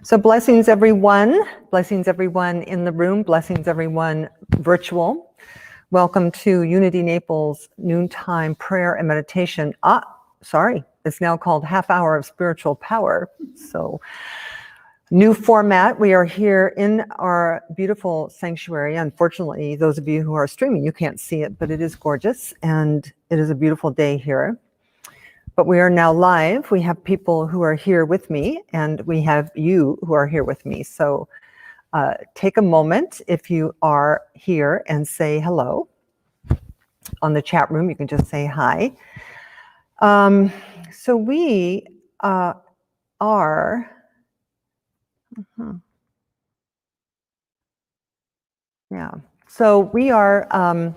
So blessings everyone in the room, blessings everyone virtual. Welcome to Unity Naples noontime prayer and meditation. It's now called Half Hour of Spiritual Power. So new format. We are here in our beautiful sanctuary. Unfortunately, those of you who are streaming, you can't see it, but it is gorgeous and it is a beautiful day here. But we are now live. We have people who are here with me, and we have you who are here with me. So take a moment if you are here and say hello. On the chat room, you can just say hi. So we are... Yeah. So we are...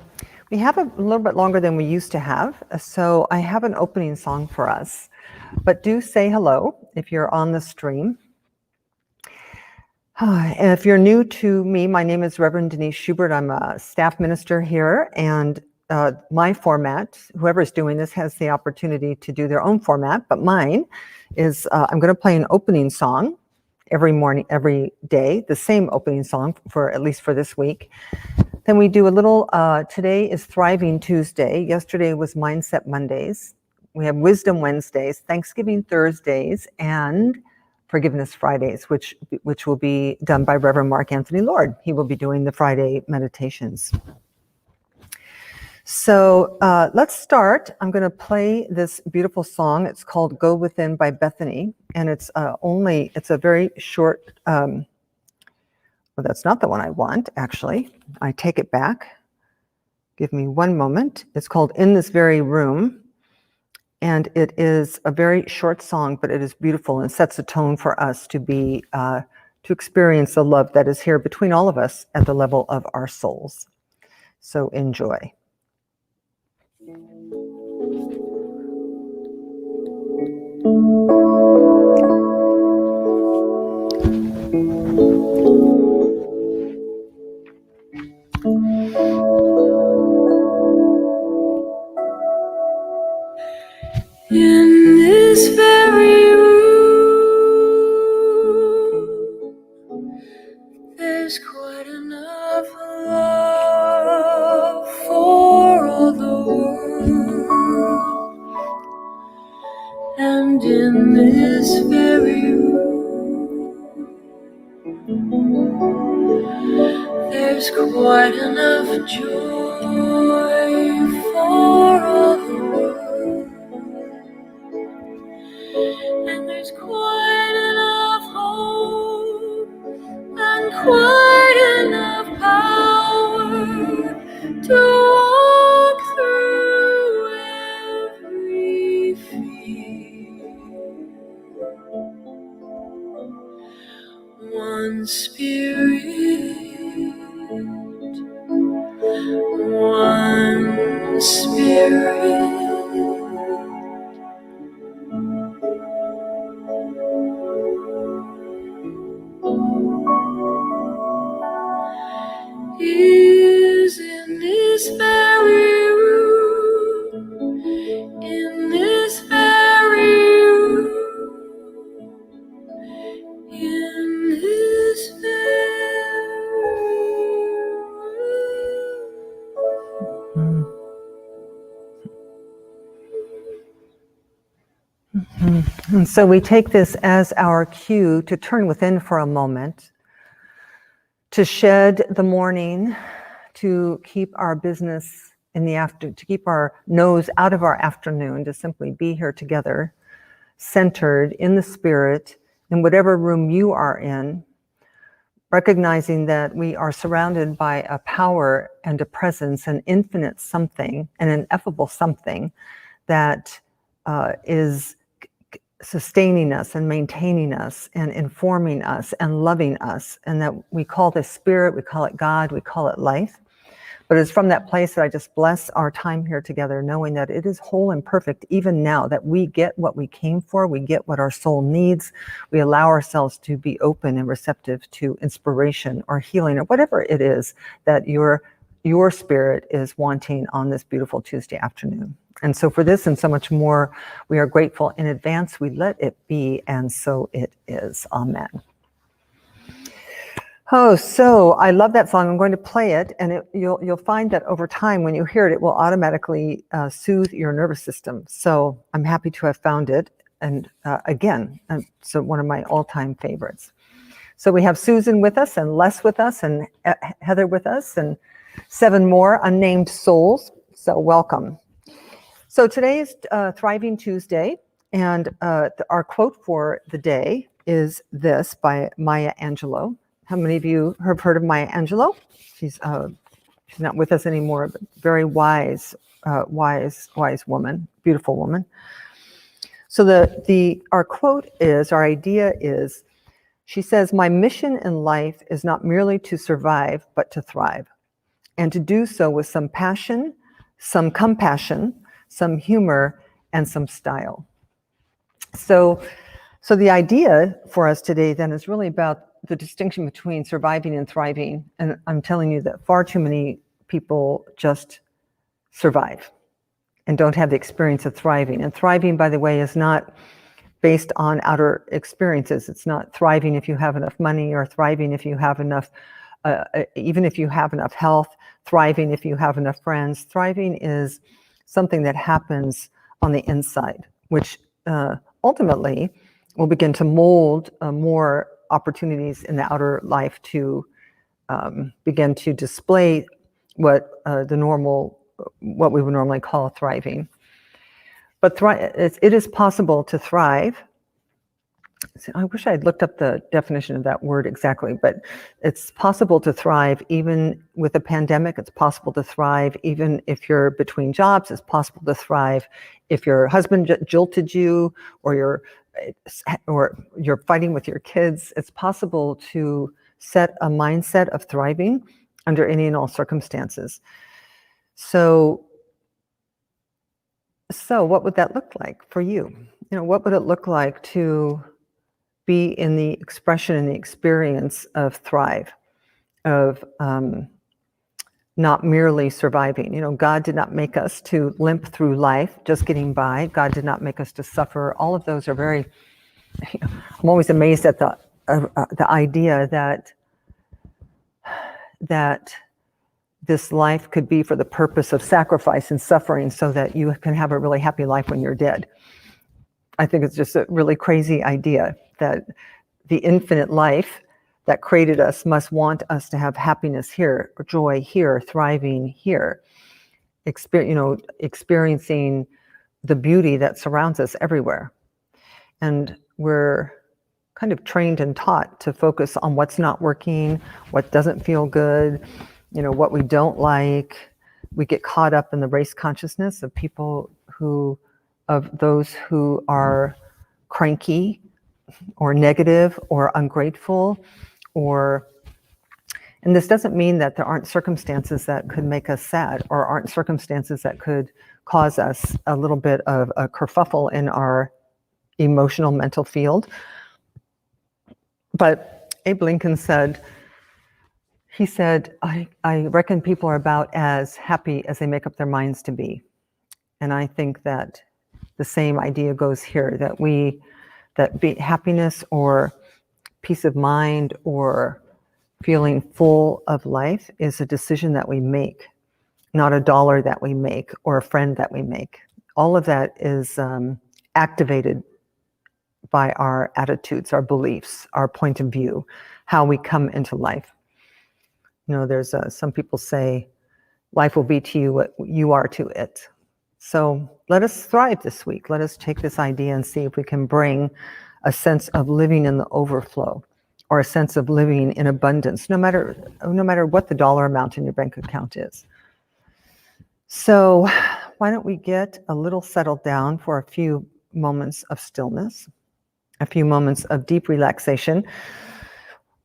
we have a little bit longer than we used to have, so I have an opening song for us. But do say hello if you're on the stream. And if you're new to me, my name is Reverend Denise Schubert. I'm a staff minister here, and my format, whoever's doing this has the opportunity to do their own format, but mine is I'm going to play an opening song every morning, every day, the same opening song for at least for this week. Then we do a little, today is Thriving Tuesday. Yesterday was Mindset Mondays. We have Wisdom Wednesdays, Thanksgiving Thursdays, and Forgiveness Fridays, which will be done by Reverend Mark Anthony Lord. He will be doing the Friday meditations. So let's start. I'm going to play this beautiful song. It's called Go Within by Bethany, and it's a very short, well, that's not the one I want, actually. I take it back. Give me one moment. It's called In This Very Room. And it is a very short song, but it is beautiful and sets a tone for us to be, to experience the love that is here between all of us at the level of our souls. So enjoy. In this very room, there's quite enough love for all the world. And in this very room, there's quite enough joy for all the world. And there's quite enough hope and quite enough power to walk through every fear. One spirit, one spirit. Is in this very room, in this very room, in this very room. And so we take this as our cue to turn within for a moment, to shed the morning, to keep our business in the afternoon, to keep our nose out of our afternoon, to simply be here together, centered in the spirit, in whatever room you are in, recognizing that we are surrounded by a power and a presence, an infinite something, an ineffable something that is sustaining us and maintaining us and informing us and loving us, and that we call this spirit, we call it God, we call it life. But it's from that place that I just bless our time here together, knowing that it is whole and perfect even now, that we get what we came for, we get what our soul needs, we allow ourselves to be open and receptive to inspiration or healing or whatever it is that you're your spirit is wanting on this beautiful Tuesday afternoon. And so for this and so much more, we are grateful in advance. We let it be, and so it is. Amen. Oh, so I love that song. I'm going to play it, and you'll find that over time, when you hear it, it will automatically soothe your nervous system. So I'm happy to have found it, and again, so one of my all-time favorites. So we have Susan with us, and Les with us, and Heather with us, and 7 more unnamed souls. So welcome. So today is Thriving Tuesday, and our quote for the day is this by Maya Angelou. How many of you have heard of Maya Angelou? She's not with us anymore, but very wise woman, beautiful woman. So our quote is, our idea is, she says, "My mission in life is not merely to survive, but to thrive, and to do so with some passion, some compassion, some humor, and some style." So the idea for us today then is really about the distinction between surviving and thriving. And I'm telling you that far too many people just survive and don't have the experience of thriving. And thriving, by the way, is not based on outer experiences. It's not thriving if you have enough money, or thriving if you have enough, even if you have enough health, thriving if you have enough friends. Thriving is something that happens on the inside, which ultimately will begin to mold more opportunities in the outer life to begin to display what we would normally call thriving. But it is possible to thrive. I wish I had looked up the definition of that word exactly, but it's possible to thrive even with a pandemic. It's possible to thrive even if you're between jobs. It's possible to thrive if your husband jilted you, or you're fighting with your kids. It's possible to set a mindset of thriving under any and all circumstances. So what would that look like for you? What would it look like to be in the expression and the experience of thrive, of not merely surviving? God did not make us to limp through life, just getting by. God did not make us to suffer. All of those are very, I'm always amazed at the idea that this life could be for the purpose of sacrifice and suffering so that you can have a really happy life when you're dead. I think it's just a really crazy idea that the infinite life that created us must want us to have happiness here, joy here, thriving here, experiencing the beauty that surrounds us everywhere. And we're kind of trained and taught to focus on what's not working, what doesn't feel good, what we don't like. We get caught up in the race consciousness of those who are cranky or negative or ungrateful, and this doesn't mean that there aren't circumstances that could make us sad, or aren't circumstances that could cause us a little bit of a kerfuffle in our emotional mental field. But Abe Lincoln said, I reckon people are about as happy as they make up their minds to be. And I think that the same idea goes here, that happiness or peace of mind or feeling full of life is a decision that we make, not a dollar that we make or a friend that we make. All of that is activated by our attitudes, our beliefs, our point of view, how we come into life. There's some people say, life will be to you what you are to it. So let us thrive this week. Let us take this idea and see if we can bring a sense of living in the overflow, or a sense of living in abundance, no matter what the dollar amount in your bank account is. So why don't we get a little settled down for a few moments of stillness, a few moments of deep relaxation.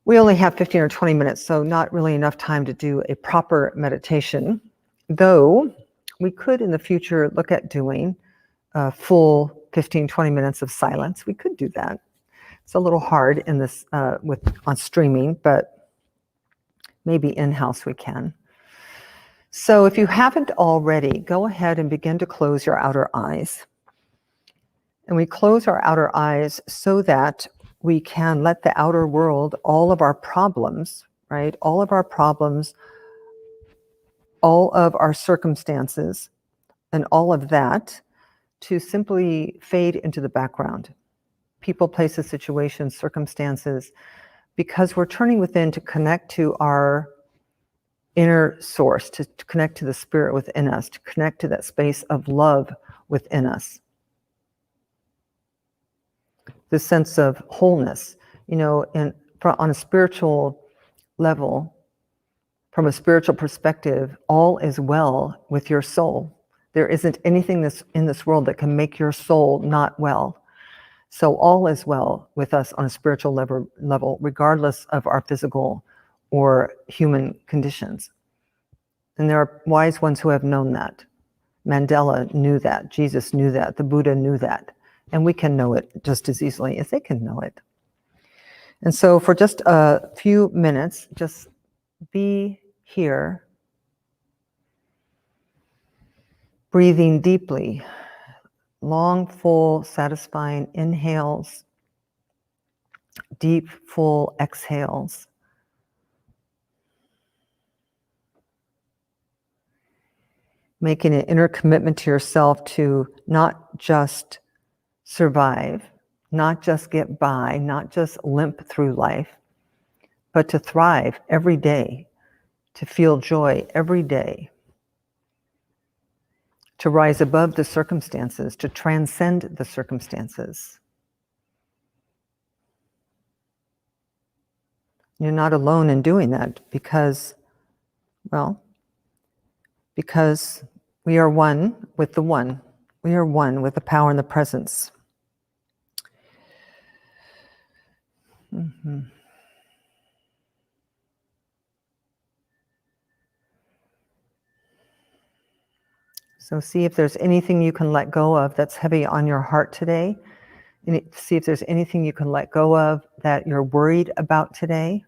We only have 15 or 20 minutes, so not really enough time to do a proper meditation, though we could in the future look at doing a full 15, 20 minutes of silence. We could do that. It's a little hard in this on streaming, but maybe in-house we can. So if you haven't already, go ahead and begin to close your outer eyes. And we close our outer eyes so that we can let the outer world, all of our problems, right? All of our problems, all of our circumstances, and all of that to simply fade into the background. People, places, situations, circumstances, because we're turning within to connect to our inner source, to connect to the spirit within us, to connect to that space of love within us. This sense of wholeness, and on a spiritual level, from a spiritual perspective, all is well with your soul. There isn't anything in this world that can make your soul not well. So all is well with us on a spiritual level, regardless of our physical or human conditions. And there are wise ones who have known that. Mandela knew that. Jesus knew that. The Buddha knew that. And we can know it just as easily as they can know it. And so for just a few minutes, just be here, breathing deeply, long, full, satisfying inhales, deep, full exhales. Making an inner commitment to yourself to not just survive, not just get by, not just limp through life, but to thrive every day, to feel joy every day, to rise above the circumstances, to transcend the circumstances. You're not alone in doing that because we are one with the one. We are one with the power and the presence. Mm-hmm. So see if there's anything you can let go of that's heavy on your heart today. And see if there's anything you can let go of that you're worried about today.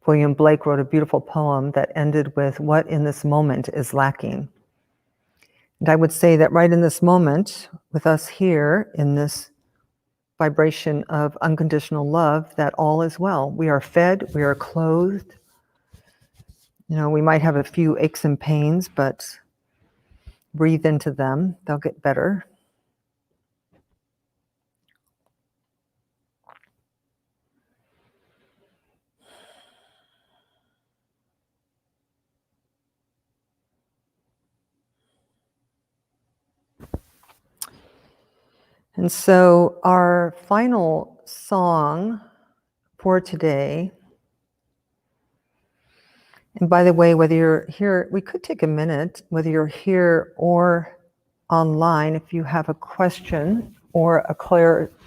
William Blake wrote a beautiful poem that ended with, "What in this moment is lacking?" And I would say that right in this moment, with us here in this vibration of unconditional love, that all is well. We are fed, we are clothed. We might have a few aches and pains, but breathe into them, they'll get better. And so our final song for today, and by the way, whether you're here, we could take a minute, whether you're here or online, if you have a question or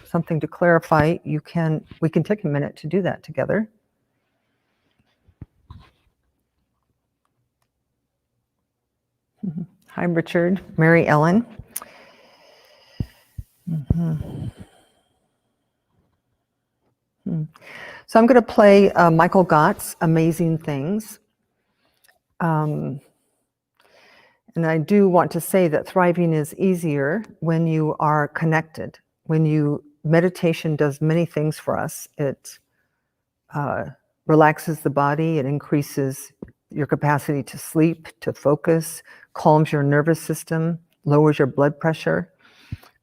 something to clarify, we can take a minute to do that together. Hi, Richard, Mary Ellen. So I'm going to play Michael Gott's Amazing Things. And I do want to say that thriving is easier when you are connected. Meditation does many things for us. It relaxes the body, it increases your capacity to sleep, to focus, calms your nervous system, lowers your blood pressure.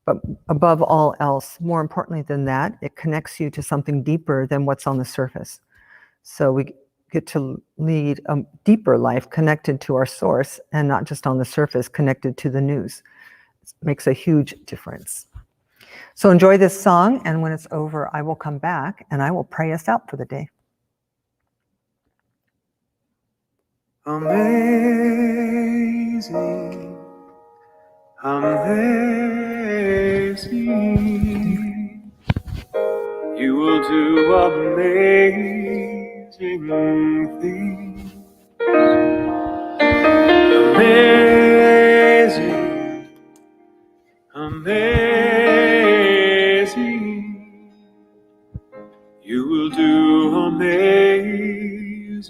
But above all else, more importantly than that, it connects you to something deeper than what's on the surface. So we get to lead a deeper life connected to our source and not just on the surface, connected to the news. It makes a huge difference. So enjoy this song, and when it's over, I will come back and I will pray us out for the day. Amazing, amazing, you will do amazing things. Amazing, amazing, will do amazing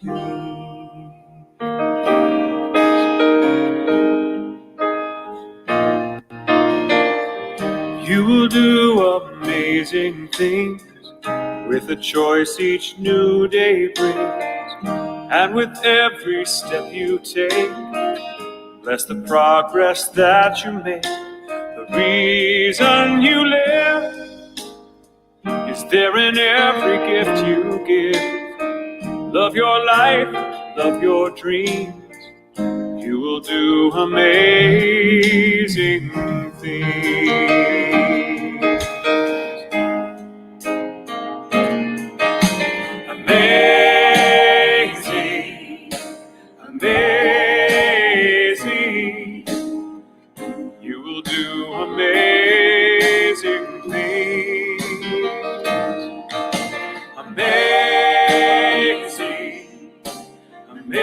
things. You will do amazing things with the choice each new day brings. And with every step you take, bless the progress that you make. The reason you live is there in every gift you give. Love your life, love your dreams. You will do amazing things. Amazing, amazing. You will do amazing things. Amazing, amazing.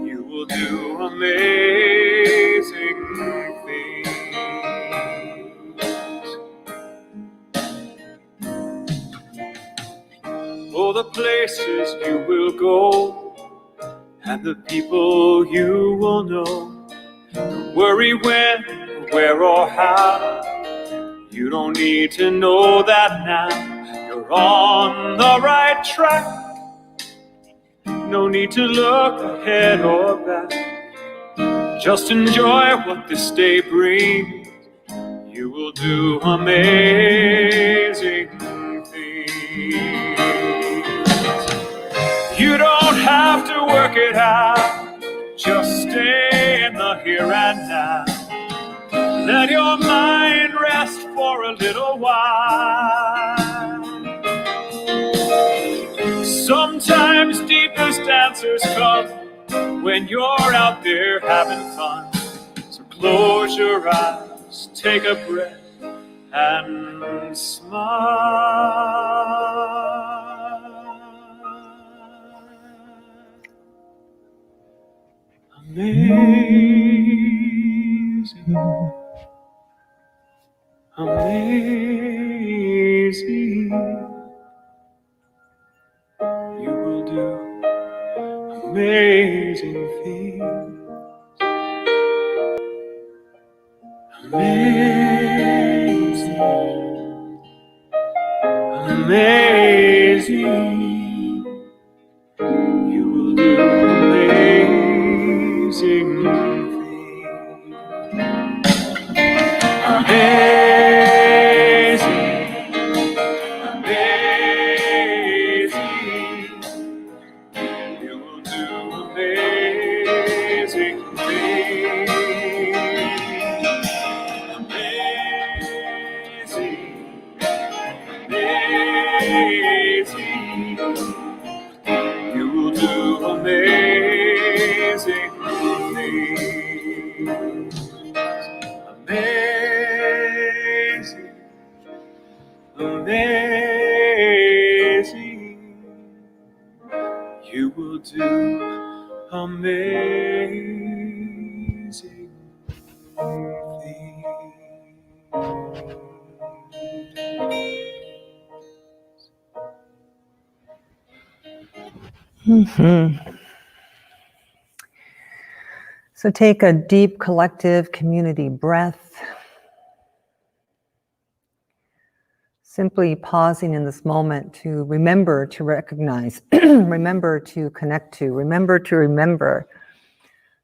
You will do amazing things. Oh, the places you will go and the people you will know. Don't worry when, where, or how. You don't need to know that now. You're on the right track. No need to look ahead or back. Just enjoy what this day brings. You will do amazing things. You don't have to work it out. Just stay in the here and now. Let your mind rest for a little while. Sometimes deepest answers come when you're out there having fun. So close your eyes, take a breath, and smile. Amazing, amazing. You will do amazing things. Amazing, amazing. You will do amazing things. Amazing, amazing. You will do amazing things. Amazing, amazing. You will do amazing things. Amazing, amazing. You will do amazing things. So take a deep collective community breath. Simply pausing in this moment to remember to recognize, remember to connect to remember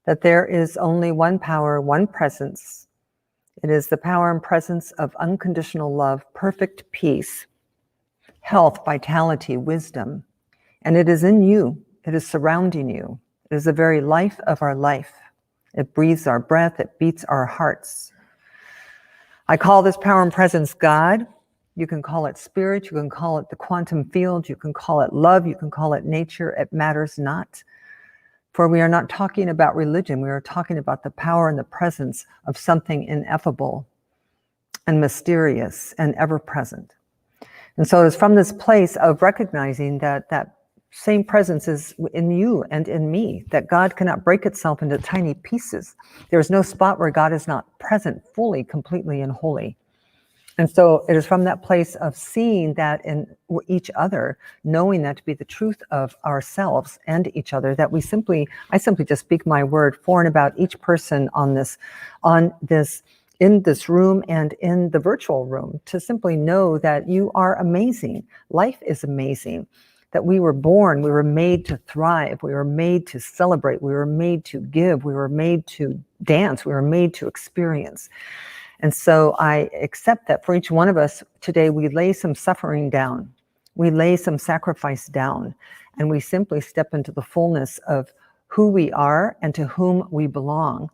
that there is only one power, one presence. It is the power and presence of unconditional love, perfect peace, health, vitality, wisdom. And it is in you. It is surrounding you. It is the very life of our life. It breathes our breath. It beats our hearts. I call this power and presence God. You can call it spirit. You can call it the quantum field. You can call it love. You can call it nature. It matters not. For we are not talking about religion. We are talking about the power and the presence of something ineffable and mysterious and ever present. And so it's from this place of recognizing that that same presence is in you and in me, that God cannot break itself into tiny pieces. There is no spot where God is not present fully, completely, and wholly. And so it is from that place of seeing that in each other, knowing that to be the truth of ourselves and each other, that I simply just speak my word for and about each person in this room and in the virtual room, to simply know that you are amazing. Life is amazing. That we were born, we were made to thrive, we were made to celebrate, we were made to give, we were made to dance, we were made to experience. And so I accept that for each one of us today, we lay some suffering down, we lay some sacrifice down, and we simply step into the fullness of who we are and to whom we belong.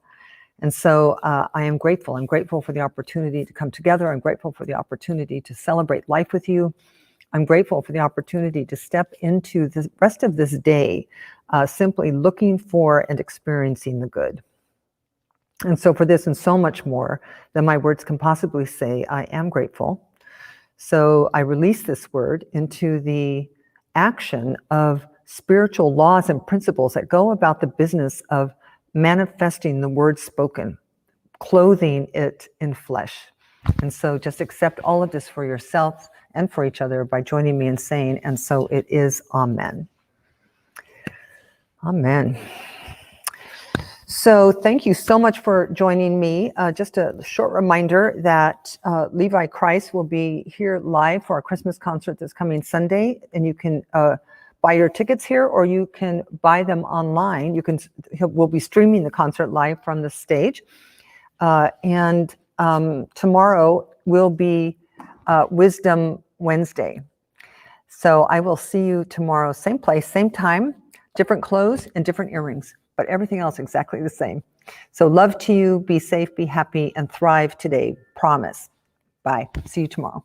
And so I am grateful. I'm grateful for the opportunity to come together. I'm grateful for the opportunity to celebrate life with you. I'm grateful for the opportunity to step into the rest of this day simply looking for and experiencing the good. And so for this and so much more than my words can possibly say, I am grateful. So I release this word into the action of spiritual laws and principles that go about the business of manifesting the word spoken, clothing it in flesh. And so just accept all of this for yourself and for each other by joining me in saying, and so it is, amen. Amen. So thank you so much for joining me. Just a short reminder that Levi Christ will be here live for our Christmas concert this coming Sunday, and you can buy your tickets here, or you can buy them online. We'll be streaming the concert live from the stage, and tomorrow will be Wisdom Wednesday. So I will see you tomorrow, same place, same time, different clothes and different earrings, but everything else exactly the same. So love to you, be safe, be happy, and thrive today. Promise. Bye. See you tomorrow.